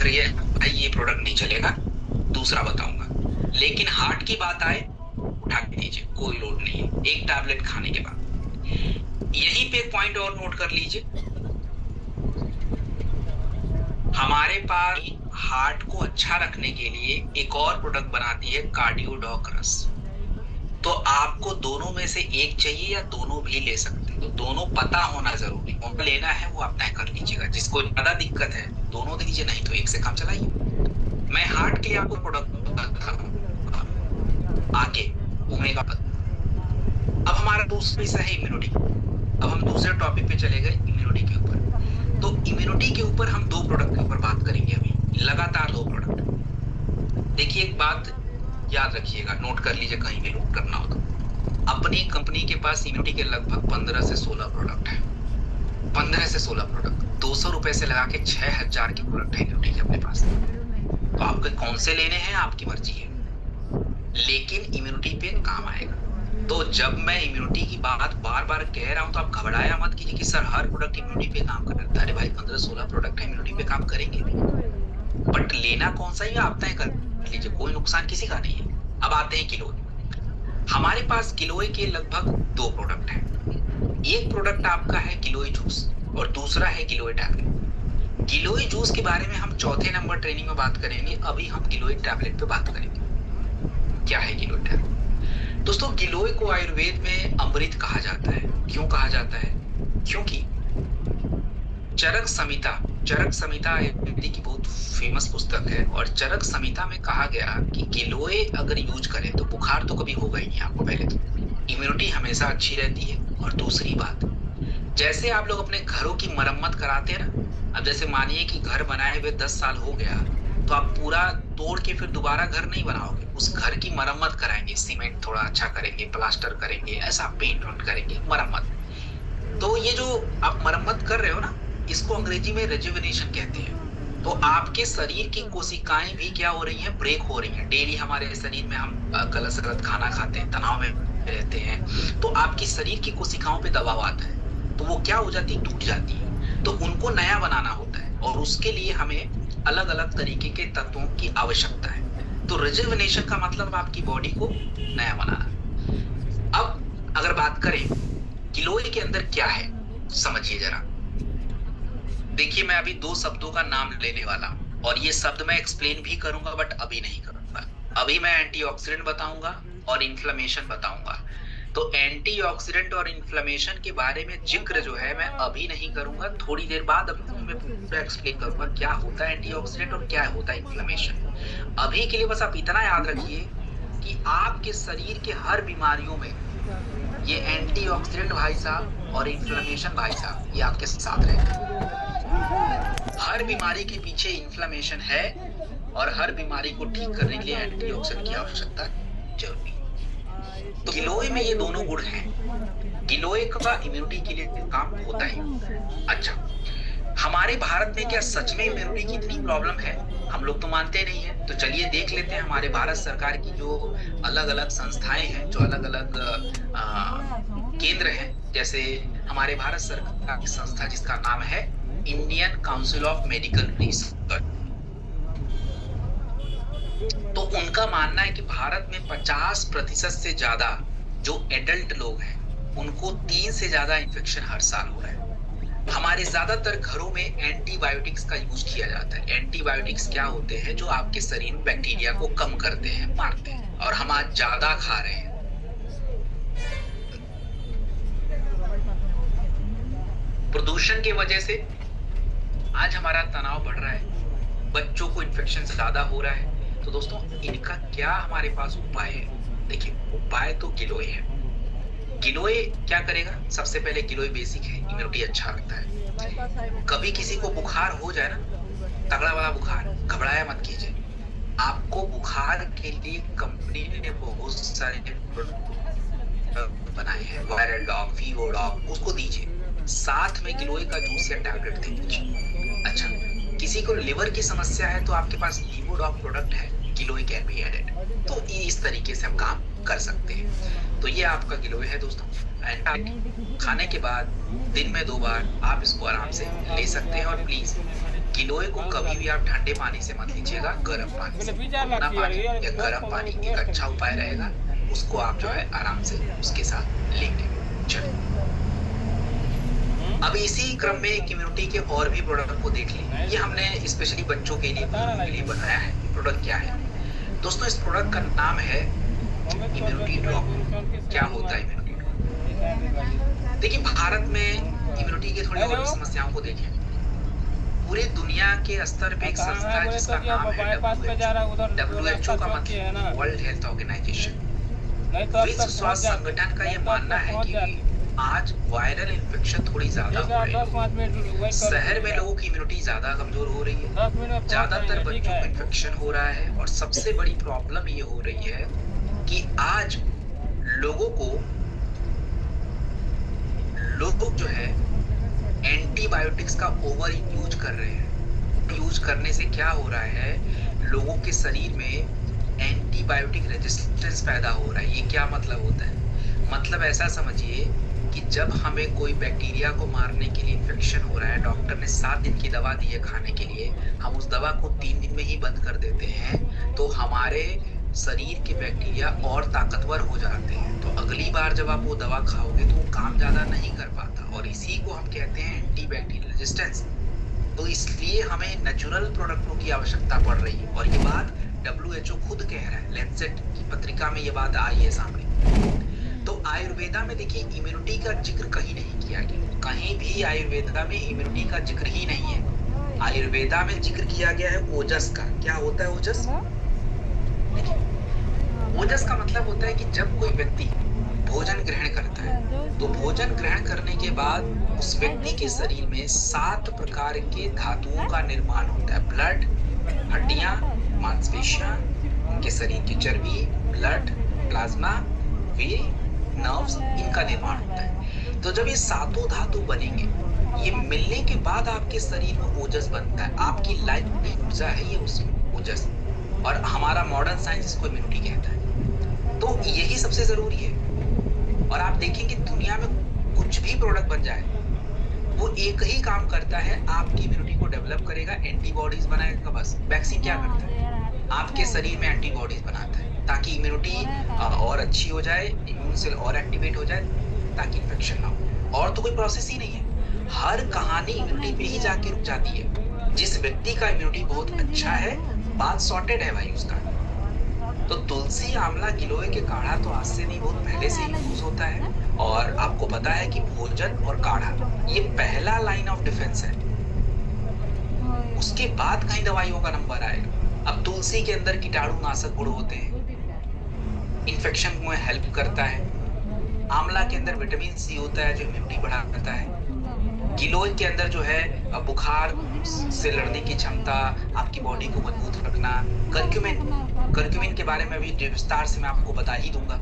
ये भाई ये प्रोडक्ट नहीं चलेगा, दूसरा बताऊंगा। लेकिन हार्ट की बात आए, उठा के दीजिए, कोई लोड नहीं है, एक टैबलेट खाने के बाद। यहीं पे एक पॉइंट और नोट कर लीजिए, हमारे पास हार्ट को अच्छा रखने के लिए एक और प्रोडक्ट बनाती है कार्डियोडॉक्रस। तो आपको दोनों में से एक चाहिए या दोनों भी ले सकते हैं, तो दोनों पता होना जरूरी, कौन लेना है वो आप तय कर लीजिएगा। जिसको ज्यादा दिक्कत है दोनों दे दीजिए, नहीं तो एक से काम चलाइए। मैं हार्ट के लिए आपको प्रोडक्ट बताऊंगा आगे, ओमेगा। अब हमारा दूसरा हिस्सा है इम्यूनिटी। अब हम दूसरे टॉपिक पे चले गए, इम्यूनिटी के ऊपर। तो इम्यूनिटी के ऊपर हम दो प्रोडक्ट के ऊपर बात करेंगे अभी, लगातार दो प्रोडक्ट। देखिए एक बात याद रखिएगा, नोट कर लीजिए कहीं भी नोट करना हो तो, अपनी कंपनी के पास इम्यूनिटी के लगभग 15 से 16 प्रोडक्ट है। 15 से 16 प्रोडक्ट, 200 रुपए से लगा के 6000 के प्रोडक्ट है इम्यूनिटी के अपने पास। तो आपको कौन से लेने हैं आपकी मर्जी है, लेकिन इम्यूनिटी पे काम आएगा। तो जब मैं इम्यूनिटी की बात बार बार कह रहा हूं तो आप घबराया मत कीजिए कि सर हर प्रोडक्ट इम्यूनिटी पे काम करता है। अरे भाई 15-16 प्रोडक्ट है, इम्यूनिटी पे काम करेंगे, बट लेना कौन सा है आप तय कर लीजिए, कोई नुकसान किसी का नहीं है। अब आते हैं गिलोय। हमारे पास गिलोय के लगभग दो प्रोडक्ट हैं। एक प्रोडक्ट आपका है गिलोय जूस और दूसरा है गिलोय टैबलेट। गिलोय जूस के बारे में हम चौथे नंबर ट्रेनिंग में बात करेंगे, अभी हम गिलोय टैबलेट पे बात करेंगे। क्या है गिलोय टैबलेट? दोस्तों गिलोय को आयुर्वेद में अमृत कहा जाता है। क्यों कहा जाता है? क्योंकि चरक संहिता, चरक संहिता आयुर्वेद की बहुत फेमस पुस्तक है, और चरक संहिता में कहा गया कि गिलोय अगर यूज करें तो बुखार तो कभी होगा ही नहीं आपको, पहले तो इम्यूनिटी हमेशा अच्छी रहती है। और दूसरी बात, जैसे आप लोग अपने घरों की मरम्मत कराते हैं ना, अब जैसे मानिए कि घर बनाए हुए 10 साल हो गया, तो आप पूरा तोड़ के फिर दोबारा घर नहीं बनाओगे, उस घर की मरम्मत कराएंगे, सीमेंट थोड़ा अच्छा करेंगे, प्लास्टर करेंगे, ऐसा पेंट वेंट करेंगे, मरम्मत। तो ये जो आप मरम्मत कर रहे हो ना, इसको अंग्रेजी में रेजुविनेशन कहते हैं। तो आपके शरीर की कोशिकाएं भी क्या हो रही हैं? ब्रेक हो रही हैं। डेली हमारे शरीर में हम गलत सलत खाना खाते हैं, तनाव में रहते हैं, तो आपकी शरीर की कोशिकाओं पे दबाव आता है, तो वो क्या हो जाती है? टूट जाती है। तो उनको नया बनाना होता है, और उसके लिए हमें अलग अलग तरीके के तत्वों की आवश्यकता है। तो रिजुविनेशन का मतलब आपकी बॉडी को नया बनाना। अब अगर बात करें गिलोय के अंदर क्या है, समझिए जरा। देखिए मैं अभी दो शब्दों का नाम लेने वाला हूं, और ये शब्द मैं एक्सप्लेन भी करूंगा, बट अभी नहीं करूंगा। अभी मैं एंटीऑक्सीडेंट बताऊंगा और इन्फ्लेमेशन बताऊंगा। तो एंटीऑक्सीडेंट और इन्फ्लेमेशन के बारे में जिक्र जो है मैं अभी नहीं करूंगा, थोड़ी देर बाद अभी मैं पूरा एक्सप्लेन करूंगा क्या होता है एंटीऑक्सीडेंट और क्या होता है इन्फ्लेमेशन। अभी के लिए बस आप इतना याद रखिए कि आपके शरीर के हर बीमारियों में ये एंटीऑक्सीडेंट भाई साहब और इन्फ्लेमेशन भाई साहब ये आपके साथ रहेंगे। हर बीमारी के पीछे इन्फ्लेमेशन है, और हर बीमारी को ठीक करने के लिए एंटीऑक्सीडेंट की आवश्यकता जरूरी है। तो गिलोय में ये दोनों गुण हैं। गिलोय का इम्यूनिटी के लिए काम होता है। अच्छा, हमारे भारत में क्या सच में इम्यूनिटी की इतनी प्रॉब्लम है? हम लोग तो मानते नहीं है। तो चलिए देख लेते हैं हमारे भारत सरकार की जो अलग अलग संस्थाएं हैं, जो अलग अलग केंद्र हैं। जैसे हमारे भारत सरकार की संस्था जिसका नाम है Indian council of medical research, तो उनका मानना है कि भारत में 50% से ज्यादा जो एडल्ट लोग हैं उनको 3 से ज्यादा इन्फेक्शन हर साल हो रहा है। हमारे ज्यादातर घरों में एंटीबायोटिक्स का यूज किया जाता है। एंटीबायोटिक्स क्या होते हैं? जो आपके शरीर में बैक्टीरिया को कम करते हैं, मारते हैं, और हम आज ज्यादा खा रहे हैं। प्रदूषण की वजह से आज हमारा तनाव बढ़ रहा है, बच्चों को इन्फेक्शन ज्यादा हो रहा है। तो दोस्तों इनका क्या हमारे पास उपाय है? देखिए उपाय तो गिलोय है। गिलोय क्या करेगा? सबसे पहले गिलोय बेसिक है, इम्यूनिटी अच्छा रखता है। कभी किसी को बुखार हो जाए ना, तगड़ा वाला बुखार, घबराया मत कीजिए। आपको बुखार के लिए कंपनी ने बहुत सारे बनाए हैं, वायरल डॉग, फीवर डॉग, उसको दीजिए। साथ में गिलोय का जूस या टैबलेट दे दीजिए। अच्छा, किसी को लिवर की समस्या है तो आपके पास लीवोडॉग प्रोडक्ट है, गिलोय कैन बी एडेड। तो इस तरीके से हम काम कर सकते हैं। तो ये आपका गिलोय है दोस्तों। एंड खाने के बाद दिन में 2 बार आप इसको आराम से ले सकते हैं। और प्लीज गिलोय को कभी भी आप ठंडे पानी से मत लीजिएगा, गर्म पानी से। गुनगुना पानी या गर्म पानी एक अच्छा उपाय रहेगा, उसको आप जो है आराम से उसके साथ लेंगे। चलिए, अब इसी क्रम में इम्यूनिटी के और भी प्रोडक्ट को देख लें। ये हमने स्पेशली बच्चों के लिए बनाया है। प्रोडक्ट क्या है दोस्तों? इस प्रोडक्ट का नाम है इम्यूनिटी ड्रॉप। क्या होता है इम्यूनिटी ड्रॉप? देखिए, भारत में इम्यूनिटी की थोड़ी और समस्याओं को देखें। पूरी दुनिया के स्तर पे एक संस्था है जिसका नाम है WHO का मतलब वर्ल्ड हेल्थ ऑर्गेनाइजेशन। विश्व स्वास्थ्य संगठन का ये मानना है कि आज वायरल इन्फेक्शन थोड़ी ज्यादा हो रही है। शहर में लोगों की इम्यूनिटी ज्यादा कमजोर हो रही है, ज्यादातर बच्चों को इन्फेक्शन हो रहा है, और सबसे बड़ी प्रॉब्लम ये हो रही है कि आज लोग जो है एंटीबायोटिक्स का ओवर यूज कर रहे हैं। यूज करने से क्या हो रहा है, लोगों के शरीर में एंटीबायोटिक रेजिस्टेंस पैदा हो रहा है। ये क्या मतलब होता है? मतलब ऐसा समझिए कि जब हमें कोई बैक्टीरिया को मारने के लिए इन्फेक्शन हो रहा है, डॉक्टर ने 7 दिन की दवा दी है खाने के लिए, हम उस दवा को 3 दिन में ही बंद कर देते हैं, तो हमारे शरीर के बैक्टीरिया और ताकतवर हो जाते हैं। तो अगली बार जब आप वो दवा खाओगे तो वो काम ज्यादा नहीं कर पाता, और इसी को हम कहते हैं एंटीबैक्टीरियल रेजिस्टेंस। तो इसलिए हमें नेचुरल प्रोडक्टों की आवश्यकता पड़ रही है, और ये बात WHO खुद कह रहा है। लैंसेट की पत्रिका में ये बात आई है सामने। तो आयुर्वेदा में देखिए, इम्यूनिटी का जिक्र कहीं नहीं किया गया। कहीं भी आयुर्वेदा में इम्यूनिटी का जिक्र ही नहीं है। आयुर्वेदा में जिक्र किया गया है ओजस का। क्या होता है ओजस? ओजस का मतलब होता है कि जब कोई व्यक्ति भोजन ग्रहण करता है, तो भोजन ग्रहण करने के बाद उस व्यक्ति के शरीर में 7 प्रकार के धातुओं का निर्माण होता है। ब्लड, हड्डियां, मांसपेशियां, उनके शरीर की चर्बी, ब्लड, प्लाज्मा, वे, नर्व्स, इनका निर्माण होता है। तो जब ये 7 धातु बनेंगे, ये मिलने के बाद आपके शरीर में ओजस बनता है। आपकी लाइफ की ऊर्जा है ये उस ओजस, और हमारा मॉडर्न साइंस इसको इम्यूनिटी कहता है। तो यही सबसे जरूरी है। और आप देखेंगे दुनिया में कुछ भी प्रोडक्ट बन जाए, वो एक ही काम करता है, आपकी इम्यूनिटी को डेवलप करेगा, एंटीबॉडीज बनाएगा। बस वैक्सीन क्या करता है? आपके शरीर में एंटीबॉडीज बनाता है ताकि इम्यूनिटी और अच्छी हो जाए, इम्यून सेल और एक्टिवेट हो जाए, ताकि इन्फेक्शन ना हो। और तो कोई प्रोसेस ही नहीं है। हर कहानी इम्यूनिटी पे ही जाके रुक जाती है। जिस व्यक्ति का इम्यूनिटी बहुत अच्छा है, बात सॉर्टेड है भाई उसका। तो तुलसी, आंवला, गिलोय के काढ़ा तो आज से नहीं, बहुत पहले से यूज होता है। और आपको पता है कि भोजन और काढ़ा ये पहला लाइन ऑफ डिफेंस है, उसके बाद कहीं दवाइयों का नंबर आएगा। अब तुलसी के अंदर कीटाणुनाशक गुण होते हैं, इन्फेक्शन में हेल्प करता है। आंवला के अंदर विटामिन सी होता है जो इम्यूनिटी बढ़ाता है। गिलोय के अंदर जो है बुखार से लड़ने की क्षमता, आपकी बॉडी को मजबूत रखना। कर्क्यूमिन के बारे में भी विस्तार से मैं आपको बता ही दूंगा।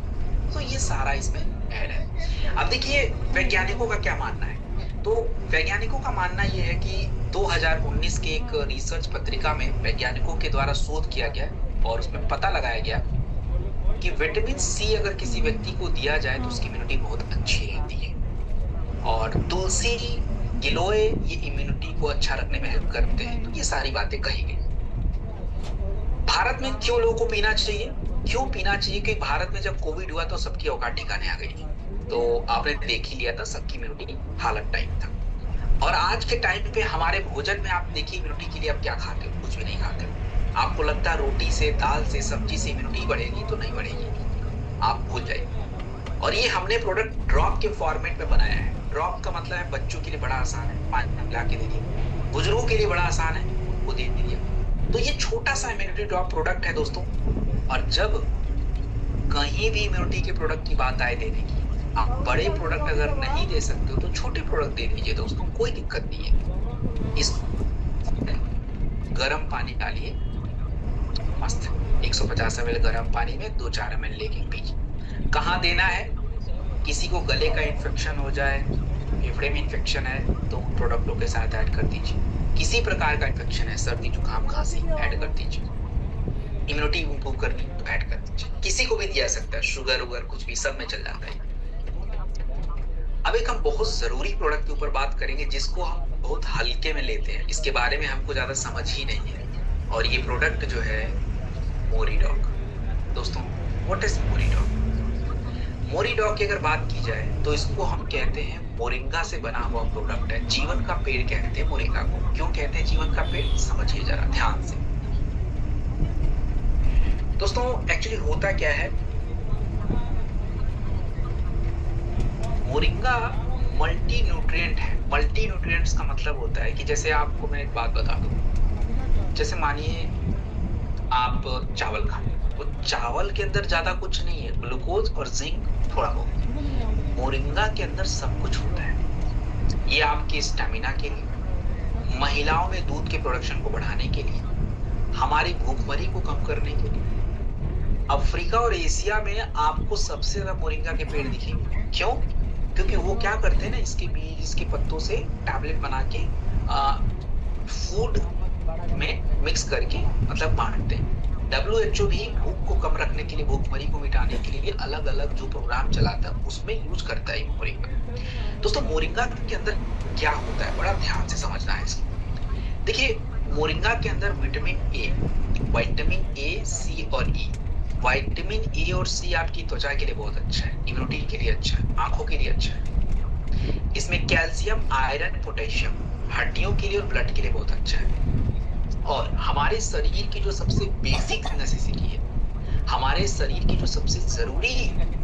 तो ये सारा इसमें ऐड है। अब देखिए, वैज्ञानिकों का क्या मानना है? तो वैज्ञानिकों का मानना ये है कि 2019 के एक रिसर्च पत्रिका में वैज्ञानिकों के द्वारा शोध किया गया, और उसमें पता लगाया गया कि विटामिन सी अगर किसी व्यक्ति को दिया जाए तो उसकी इम्यूनिटी बहुत अच्छी रहती है। और तुलसी, गिलोय ये इम्यूनिटी को अच्छा रखने में हेल्प करते हैं। तो ये सारी बातें कही गई। भारत में क्यों लोगों को पीना चाहिए? क्यों पीना चाहिए? क्योंकि भारत में जब कोविड हुआ तो सबकी औकात ठिकाने आ गई। तो आपने देख ही लिया था, सबकी इम्यूनिटी हालत टाइप था। और आज के टाइम पे हमारे भोजन में आप देखिए, इम्यूनिटी के लिए आप क्या खाते हो? कुछ भी नहीं खाते हो। आपको लगता है रोटी से, दाल से, सब्जी से इम्यूनिटी बढ़ेगी, तो नहीं बढ़ेगी, आप भूल जाइए। और ये हमने प्रोडक्ट ड्रॉप के फॉर्मेट में बनाया है। ड्रॉप का मतलब है बच्चों के लिए बड़ा आसान है, पानी मिला के दे दिया। बुजुर्गों के लिए बड़ा आसान है, वो दे दिया। तो ये छोटा सा इम्यूनिटी ड्रॉप प्रोडक्ट है दोस्तों। और जब कहीं भी इम्यूनिटी के प्रोडक्ट की बात आए देने की, आप बड़े प्रोडक्ट अगर नहीं दे सकते हो तो छोटे प्रोडक्ट दे दीजिए दोस्तों, कोई दिक्कत नहीं है। इस गर्म पानी डालिए, मस्त 150 ml गर्म पानी में 2-4 ml लेके पीजिए। कहाँ देना है? किसी को गले का इन्फेक्शन हो जाए, फेफड़े में इन्फेक्शन है, तो उन प्रोडक्टों के साथ ऐड कर दीजिए। किसी प्रकार का इन्फेक्शन है, सर्दी, जुकाम, खांसी, ऐड कर दीजिए। इम्यूनिटी इंप्रूव करनी तो ऐड कर दीजिए। किसी को भी दिया सकता है, शुगर वुगर कुछ भी, सब में चल जाता है। अब एक हम बहुत जरूरी प्रोडक्ट के ऊपर बात करेंगे जिसको हम बहुत हल्के में लेते हैं, इसके बारे में हमको ज़्यादा समझ ही नहीं है। और ये प्रोडक्ट जो है मोरीडॉक। दोस्तों, व्हाट इज़ मोरीडॉक? मोरीडॉक की अगर बात की जाए तो इसको हम कहते हैं मोरिंगा से बना हुआ प्रोडक्ट है। जीवन का पेड़ कहते हैं मोरिंगा को। क्यों कहते हैं जीवन का पेड़? समझिए जरा ध्यान से। दोस्तों, एक्चुअली होता क्या है, मोरिंगा मल्टी न्यूट्रिएंट है। मल्टी न्यूट्रिएंट्स का मतलब होता है कि जैसे आपको मैं एक बात बता दूं, जैसे मानिए आप चावल खाएं, तो चावल के अंदर ज्यादा कुछ नहीं है, ग्लूकोज और जिंक थोड़ा बहुत। मोरिंगा के अंदर सब कुछ होता है। ये आपके स्टेमिना के लिए, महिलाओं में दूध के प्रोडक्शन को बढ़ाने के लिए, हमारी भूखमरी को कम करने के लिए। अफ्रीका और एशिया में आपको सबसे ज्यादा मोरिंगा के पेड़ दिखेंगे। क्यों? क्योंकि वो क्या करते हैं ना, इसके बीज, इसके पत्तों से टैबलेट बना के फूड में मिक्स करके मतलब बांटते हैं। WHO भी भूख को कम रखने के लिए, भूखमरी को मिटाने के लिए अलग अलग जो प्रोग्राम चलाता है उसमें यूज करता है मोरिंगा। दोस्तों, मोरिंगा के अंदर क्या होता है, बड़ा ध्यान से समझना है इसको। देखिए, मोरिंगा के अंदर विटामिन ए, सी और ई। विटामिन ए और सी आपकी त्वचा के लिए बहुत अच्छा है, इम्यूनिटी के लिए अच्छा है, आंखों के लिए अच्छा है। इसमें कैल्शियम, आयरन, पोटेशियम हड्डियों के लिए और ब्लड के लिए बहुत अच्छा है। और हमारे शरीर की जो सबसे बेसिक नेसेसिटी है, हमारे शरीर की जो सबसे जरूरी